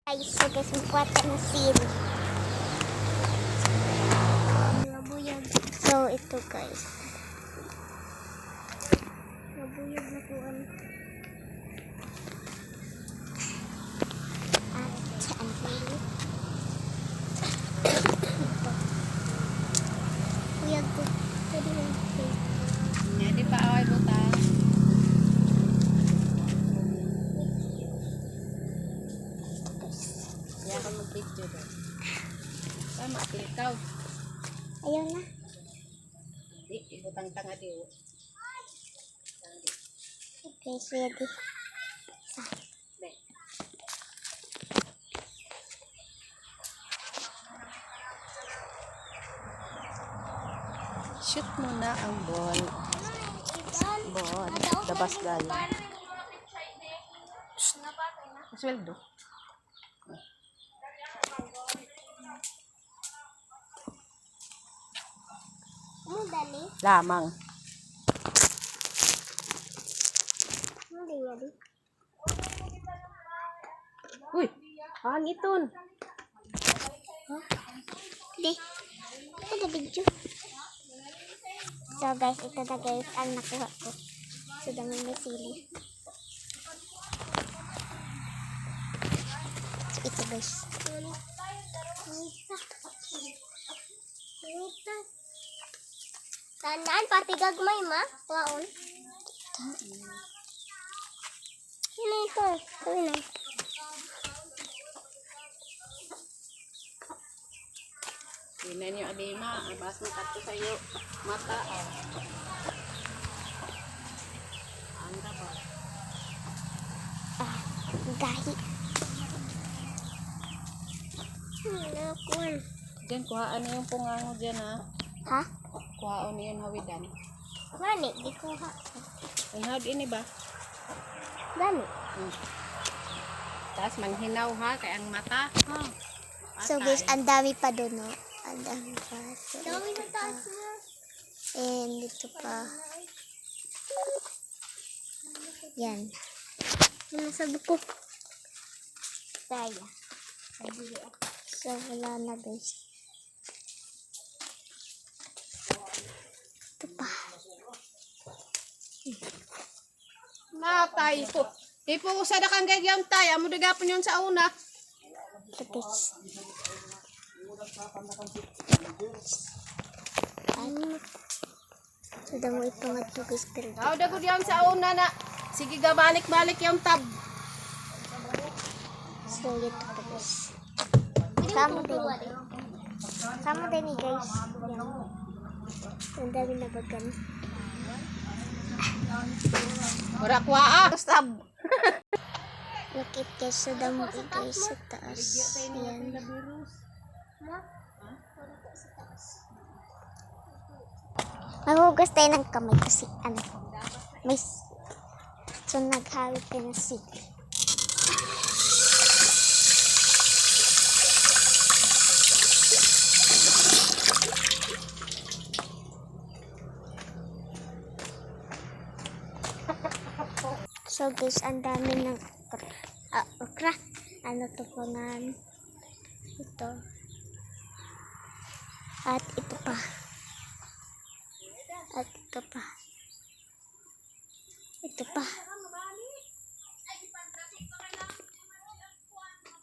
Guys, so guys, magkuhat ka ng seal. Nabuyag. So, ito guys. Nabuyag na kuhan. At, ang hili. Ito. Buyag ko. Pwede mo guys. Hindi pa away butang. Kaya ka mag-video doon. Tama, pilikaw. Ayaw na. Di, ibutang tanga di. Okay, ready. Be. Shoot mo na ang ball. Ball. Dabas galing. Sweldo. Ano dali? Lamang. Ano dali? Uy, hangiton. Di. Ito na video. So guys, ito na guys ang nakuha ko. So dami may sili. So ito guys. Tanan, pati gagmay ma. Waon. Ano ito? Kuwi na. Tingnan niyo, Alima. Abas mo kato sa iyo. Mata. Anda ba? Gahi. Nakuha. Diyan, kuhaan niyo yung pungango dyan, ha? Ha? Kuhaan niyo yung hawidan. Gani, di kuha. Ang hawid ini ba? Gani. Tapos manghinaw, ha? Kaya ang mata. Ha? So guys, ang dami pa doon, no? Ang dami pa. So, Dami na taas na. and dito pa. Yan. Ano sa buko? Saya. So, wala na guys. Ito pa. Natay po. Tipo, sa dakang gagyam tayo. Amo dagapon yun sa una. Ito guys. Ano? So, damo ipangat mo guys. Pero Tao dagod yan sa una na. Sige ga, balik-balik yung tab. so, ito pa guys. Sama din. Sama din guys. Yan. Ang dami na bagan. Wala kwaa. Tab. Lakit guys sa damo guys sa taas. Yan. Maghugas tayo ng kamay kasi ano. May so naghawid tayo ng sili. So guys, ang dami ng okra. Ano to po nga? Ito. At ito pa. At ito pa. Ito pa.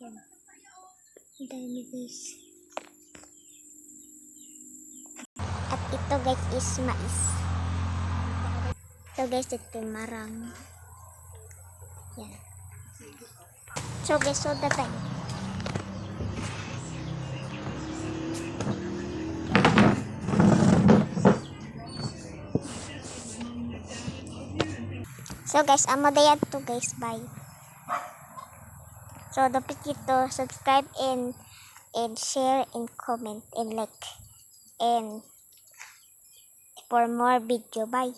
Yan. Ang dami guys. At ito guys is mais. So guys, ito yung marang. Yan. So guys, soda tayo. So guys, amo dayan to guys. Bye. So don't forget to subscribe and share and comment and like and for more video. Bye.